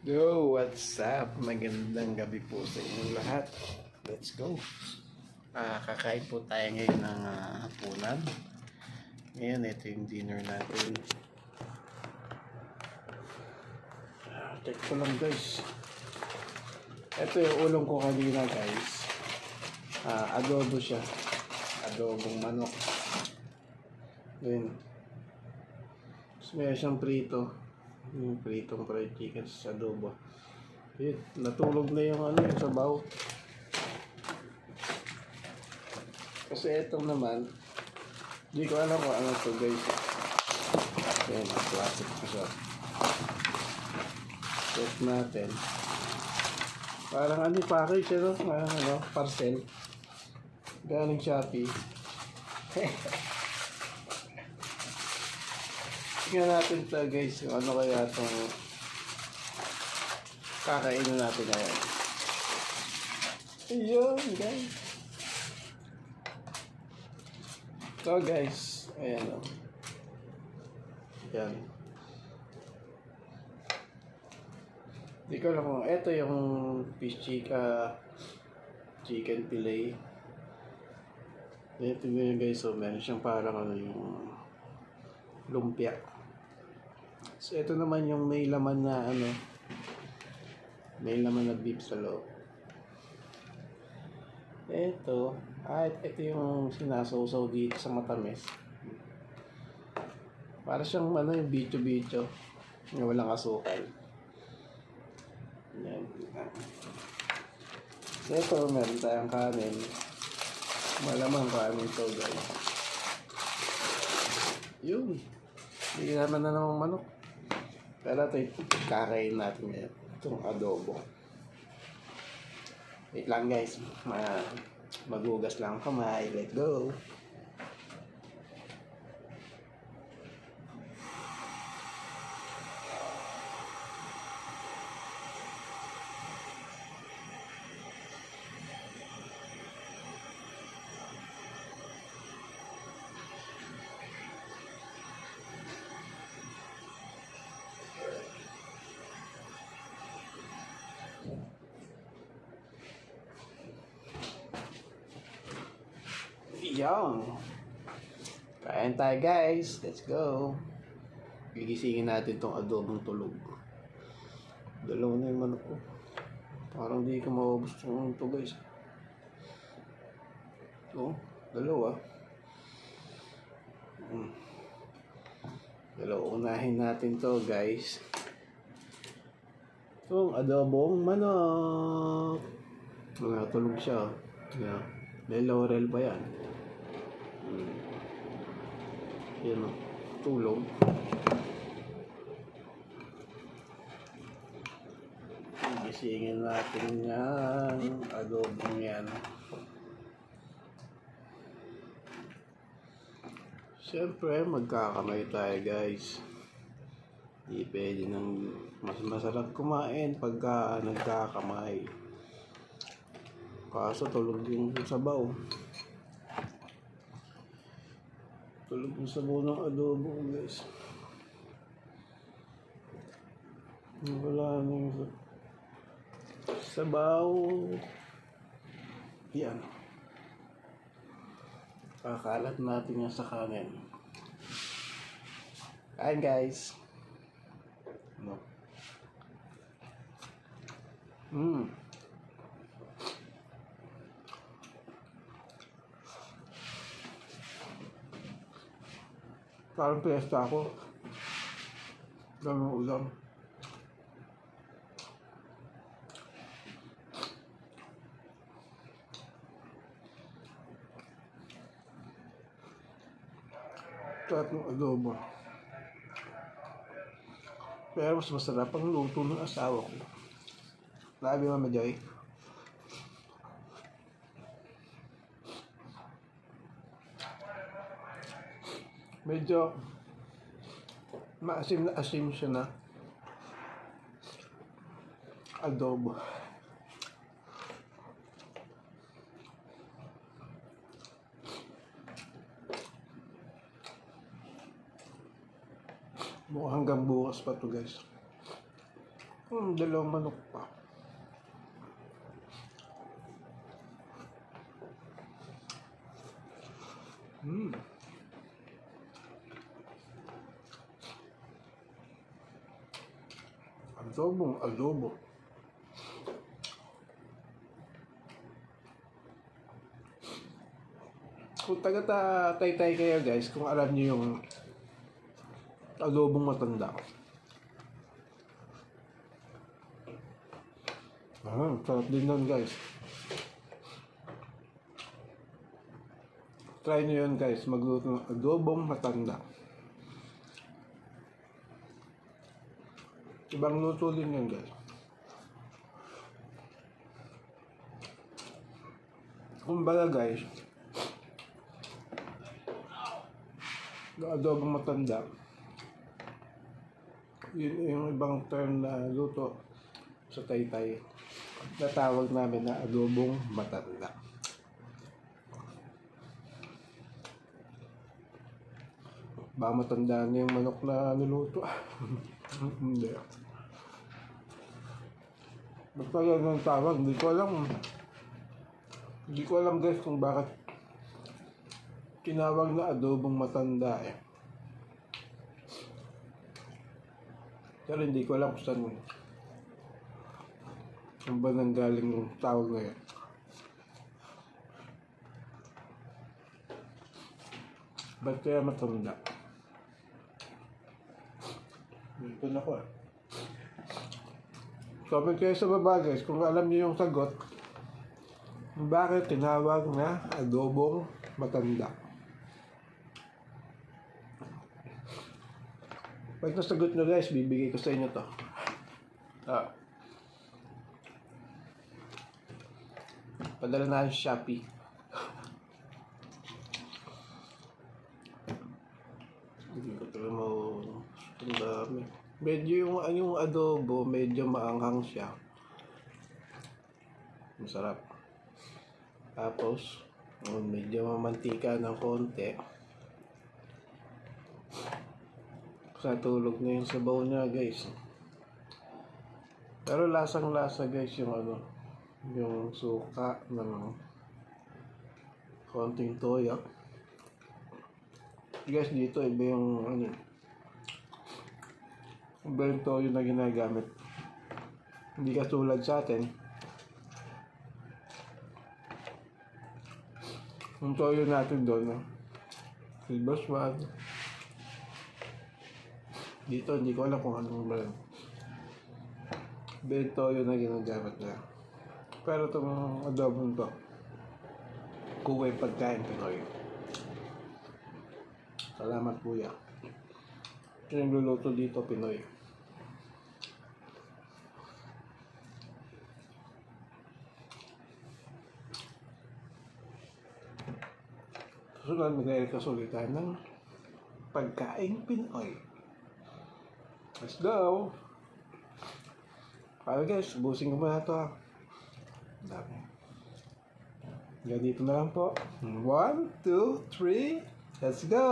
Yo, what's up? Magandang gabi po sa inyong lahat. Let's go. Kakain po tayo ngayon ng hapunan. Ngayon, ito yung dinner natin. Check ko lang guys. Ito yung ulong ko kanina guys. Adobo siya. Adobong manok. Then, meron siyang prito. Yung pritong fried chicken sa adobo. Yun, natulog na yung yung sabaw. Kasi itong naman, hindi ko alam kung ano to guys. Ayan, plastic ko siya. Check natin. Parang package parang parcel. Galing Shopee. Tingnan natin ito guys, kung ano kaya itong kakainin natin ngayon. Ayun guys. So guys, ayan o. Ayan. Hindi ko alam kung ito yung fish chicken fillet. Ito yun guys, so meron siyang parang yung lumpia. So ito naman yung may laman na may laman na beef sa loob. Ito yung sinasawsaw dito sa matamis. Para siyang yung bicho-bicho na walang asukal. Yan. So ito, meron tayong kanin. Malamang kanin to guys. Yun. Hindi naman na namang manok. Pero ito kakain natin ngayon. Itong adobo. Wait lang guys. Magugas lang kamay. Let's go. Yan. Kain tayo guys. Let's go. Gigisingin natin tong adobong tulog. Dalawa na yung manok ko. Parang di ko maubos yung ito guys. Oh, dalawa. Dalawa, unahin natin to guys. Itong adobong manok. Tulog siya. Yeah. May laurel ba yan? Yan o. Tulog. Gisingin natin yan. Adobong yan. Siyempre, magkakamay tayo guys. Hindi pwede nang mas masarap kumain pagka nagkakamay. Kaso tulog yung sabaw. Tulog yung sabaw ng adobo guys. Wala na yung sabaw. Yan. Kakalat natin yan sa kanin. Kain guys. Parang piyesta ako. Ganun ulam. Sarap ng adobo. Pero mas masarap ang luto ng asawa ko. Labi Mama Joy. Medyo maasim na asim siya na adobo. Hanggang bukas pa to guys. Dalawang manok pa. Adobo. Kung taga-Taytay kayo guys, kung alam niyo yung adobong matanda. Sarap din nun guys. Try nyo yun guys, magluto ng adobong matanda. Ibang luto din yun guys. Kumbaga guys, adobong matanda, yun yung ibang term na luto sa Taytay. Natawag namin na adobong matanda. Ba matanda na yung manok na niluto? Hindi. Basta yan ang tawag. Hindi ko alam guys kung bakit tinawag na adobong matanda eh. Pero hindi ko alam kung saan ba nanggaling yung tawag na yun. Ba't kaya matanda? Dito na ko eh. Comment kayo sa baba guys kung alam niyo yung sagot. Bakit tinawag na adobong matanda? Pag nasagot nyo guys, bibigay ko sa inyo to. Padala na sa Shopee. Hindi ko talaga ang dami. Medyo yung adobo, medyo maanghang siya. Masarap. Tapos, medyo mamantika ng konti. Sa tulog na yung sabaw niya guys. Pero lasang-lasa guys yung suka ng konting toyo. Guys, dito iba yung iba yung toyo na ginagamit. Hindi katulad sa atin. Yung toyo natin doon, Silver Swan. Dito, hindi ko alam kung anong brand. Iba yung toyo na ginagamit na. Pero itong adobong to, kuway pagkain Pinoy. Salamat kuya. Yung luluto dito Pinoy. Susunod magkakasulitan ng pagkain Pinoy. Let's go! Para guys, busin ko muna ito Dami. Ganito na lang po. 1, 2, 3. Let's go!